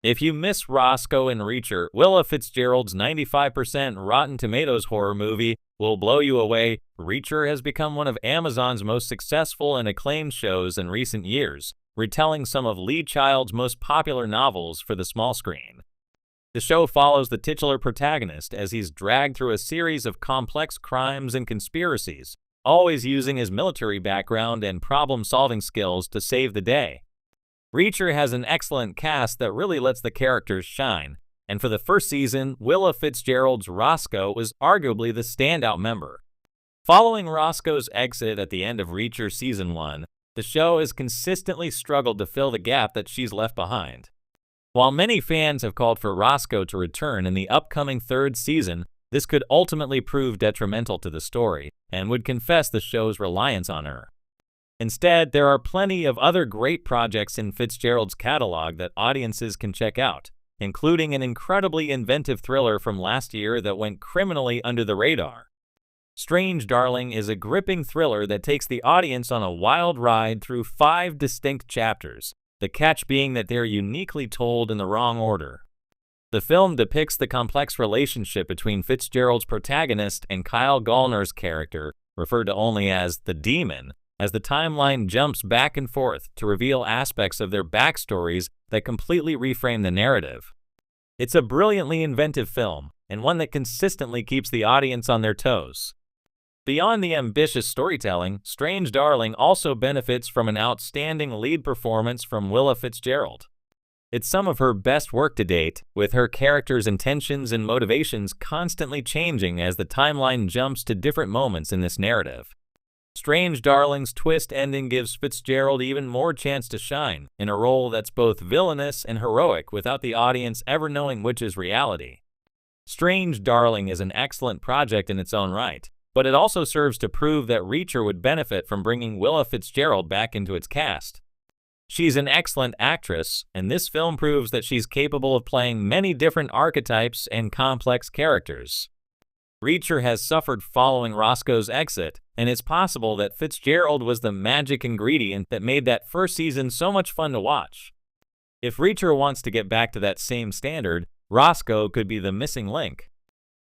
If you miss Roscoe and Reacher, Willa Fitzgerald's 95% Rotten Tomatoes horror movie will blow you away. Reacher has become one of Amazon's most successful and acclaimed shows in recent years, retelling some of Lee Child's most popular novels for the small screen. The show follows the titular protagonist as he's dragged through a series of complex crimes and conspiracies, always using his military background and problem-solving skills to save the day. Reacher has an excellent cast that really lets the characters shine, and for the first season, Willa Fitzgerald's Roscoe was arguably the standout member. Following Roscoe's exit at the end of Reacher Season 1, the show has consistently struggled to fill the gap that she's left behind. While many fans have called for Roscoe to return in the upcoming third season, this could ultimately prove detrimental to the story, and would confess the show's reliance on her. Instead, there are plenty of other great projects in Fitzgerald's catalog that audiences can check out, including an incredibly inventive thriller from last year that went criminally under the radar. Strange Darling is a gripping thriller that takes the audience on a wild ride through 5 distinct chapters, the catch being that they're uniquely told in the wrong order. The film depicts the complex relationship between Fitzgerald's protagonist and Kyle Gallner's character, referred to only as the Demon, as the timeline jumps back and forth to reveal aspects of their backstories that completely reframe the narrative. It's a brilliantly inventive film, and one that consistently keeps the audience on their toes. Beyond the ambitious storytelling, Strange Darling also benefits from an outstanding lead performance from Willa Fitzgerald. It's some of her best work to date, with her character's intentions and motivations constantly changing as the timeline jumps to different moments in this narrative. Strange Darling's twist ending gives Fitzgerald even more chance to shine, in a role that's both villainous and heroic without the audience ever knowing which is reality. Strange Darling is an excellent project in its own right, but it also serves to prove that Reacher would benefit from bringing Willa Fitzgerald back into its cast. She's an excellent actress, and this film proves that she's capable of playing many different archetypes and complex characters. Reacher has suffered following Roscoe's exit, and it's possible that Fitzgerald was the magic ingredient that made that first season so much fun to watch. If Reacher wants to get back to that same standard, Roscoe could be the missing link.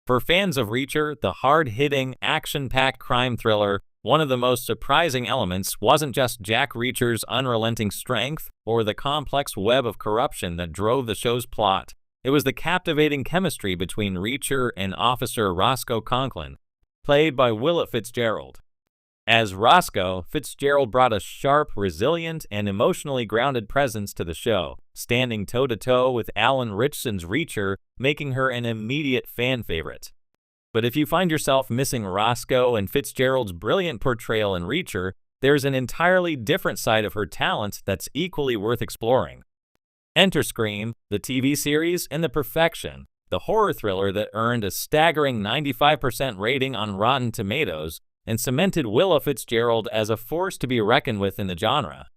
For fans of Reacher, the hard-hitting, action-packed crime thriller, one of the most surprising elements wasn't just Jack Reacher's unrelenting strength or the complex web of corruption that drove the show's plot. It was the captivating chemistry between Reacher and Officer Roscoe Conklin, played by Willa Fitzgerald. As Roscoe, Fitzgerald brought a sharp, resilient, and emotionally grounded presence to the show, standing toe-to-toe with Alan Ritchson's Reacher, making her an immediate fan favorite. But if you find yourself missing Roscoe and Fitzgerald's brilliant portrayal in Reacher, there's an entirely different side of her talent that's equally worth exploring. Enter Scream, the TV series, and The Perfection, the horror thriller that earned a staggering 95% rating on Rotten Tomatoes and cemented Willa Fitzgerald as a force to be reckoned with in the genre.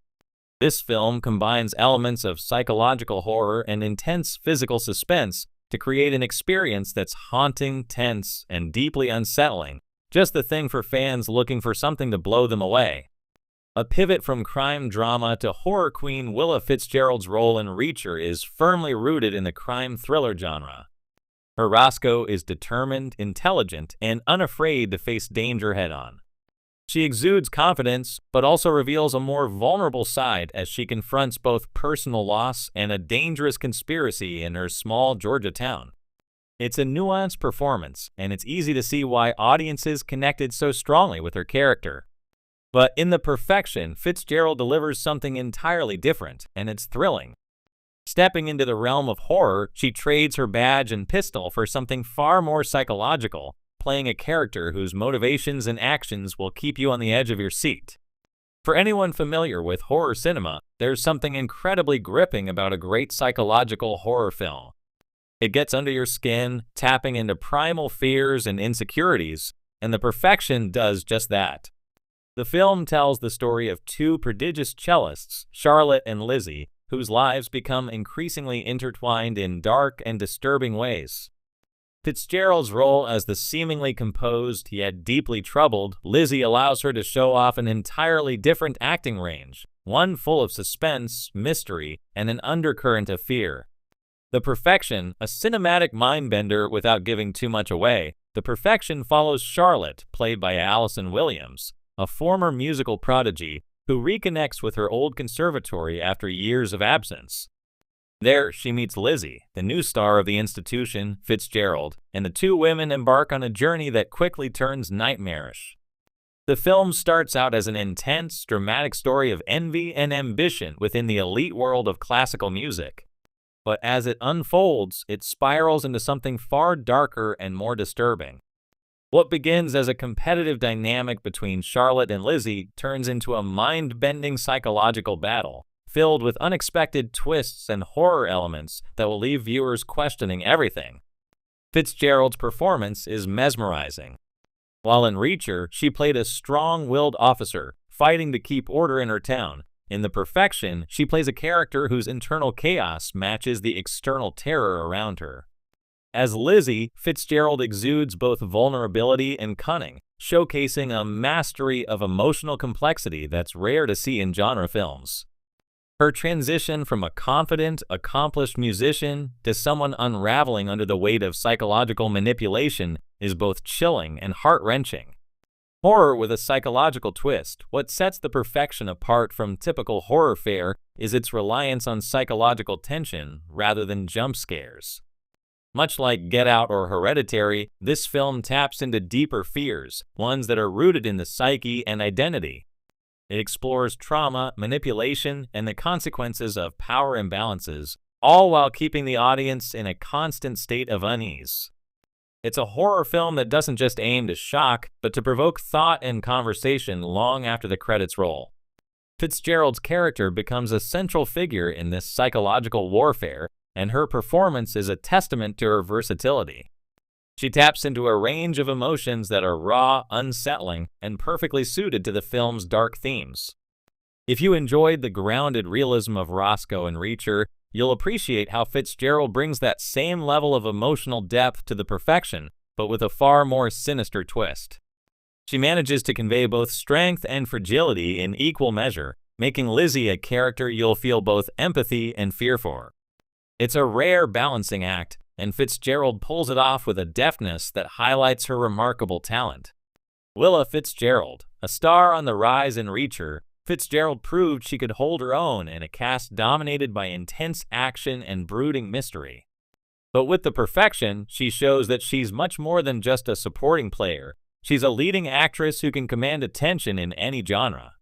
This film combines elements of psychological horror and intense physical suspense to create an experience that's haunting, tense, and deeply unsettling, just the thing for fans looking for something to blow them away. A pivot from crime drama to horror queen Willa Fitzgerald's role in Reacher is firmly rooted in the crime thriller genre. Her Roscoe is determined, intelligent, and unafraid to face danger head-on. She exudes confidence, but also reveals a more vulnerable side as she confronts both personal loss and a dangerous conspiracy in her small Georgia town. It's a nuanced performance, and it's easy to see why audiences connected so strongly with her character. But in The Perfection, Fitzgerald delivers something entirely different, and it's thrilling. Stepping into the realm of horror, she trades her badge and pistol for something far more psychological, playing a character whose motivations and actions will keep you on the edge of your seat. For anyone familiar with horror cinema, there's something incredibly gripping about a great psychological horror film. It gets under your skin, tapping into primal fears and insecurities, and The Perfection does just that. The film tells the story of 2 prodigious cellists, Charlotte and Lizzie, whose lives become increasingly intertwined in dark and disturbing ways. Fitzgerald's role as the seemingly composed yet deeply troubled Lizzie allows her to show off an entirely different acting range, one full of suspense, mystery, and an undercurrent of fear. The Perfection, a cinematic mind-bender without giving too much away. The Perfection follows Charlotte, played by Allison Williams, a former musical prodigy who reconnects with her old conservatory after years of absence. There, she meets Lizzie, the new star of the institution, Fitzgerald, and the two women embark on a journey that quickly turns nightmarish. The film starts out as an intense, dramatic story of envy and ambition within the elite world of classical music. But as it unfolds, it spirals into something far darker and more disturbing. What begins as a competitive dynamic between Charlotte and Lizzie turns into a mind-bending psychological battle, filled with unexpected twists and horror elements that will leave viewers questioning everything. Fitzgerald's performance is mesmerizing. While in Reacher, she played a strong-willed officer, fighting to keep order in her town. In The Perfection, she plays a character whose internal chaos matches the external terror around her. As Lizzie, Fitzgerald exudes both vulnerability and cunning, showcasing a mastery of emotional complexity that's rare to see in genre films. Her transition from a confident, accomplished musician to someone unraveling under the weight of psychological manipulation is both chilling and heart-wrenching. Horror with a psychological twist, what sets The Perfection apart from typical horror fare is its reliance on psychological tension rather than jump scares. Much like Get Out or Hereditary, this film taps into deeper fears, ones that are rooted in the psyche and identity. It explores trauma, manipulation, and the consequences of power imbalances, all while keeping the audience in a constant state of unease. It's a horror film that doesn't just aim to shock, but to provoke thought and conversation long after the credits roll. Fitzgerald's character becomes a central figure in this psychological warfare, and her performance is a testament to her versatility. She taps into a range of emotions that are raw, unsettling, and perfectly suited to the film's dark themes. If you enjoyed the grounded realism of Roscoe and Reacher, you'll appreciate how Fitzgerald brings that same level of emotional depth to The Perfection, but with a far more sinister twist. She manages to convey both strength and fragility in equal measure, making Lizzie a character you'll feel both empathy and fear for. It's a rare balancing act, and Fitzgerald pulls it off with a deftness that highlights her remarkable talent. Willa Fitzgerald, a star on the rise in Reacher, Fitzgerald proved she could hold her own in a cast dominated by intense action and brooding mystery. But with The Perfection, she shows that she's much more than just a supporting player. She's a leading actress who can command attention in any genre.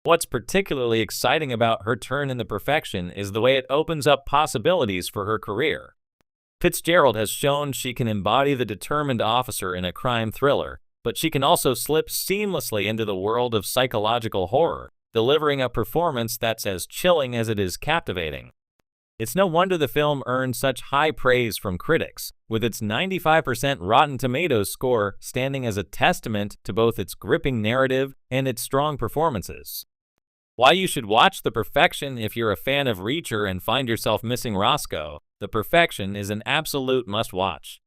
What's particularly exciting about her turn in The Perfection is the way it opens up possibilities for her career. Fitzgerald has shown she can embody the determined officer in a crime thriller, but she can also slip seamlessly into the world of psychological horror, delivering a performance that's as chilling as it is captivating. It's no wonder the film earned such high praise from critics, with its 95% Rotten Tomatoes score standing as a testament to both its gripping narrative and its strong performances. Why you should watch The Perfection if you're a fan of Reacher and find yourself missing Roscoe, The Perfection is an absolute must-watch.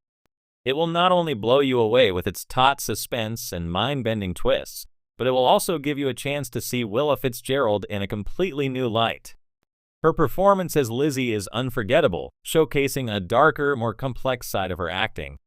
It will not only blow you away with its taut suspense and mind-bending twists, but it will also give you a chance to see Willa Fitzgerald in a completely new light. Her performance as Lizzie is unforgettable, showcasing a darker, more complex side of her acting,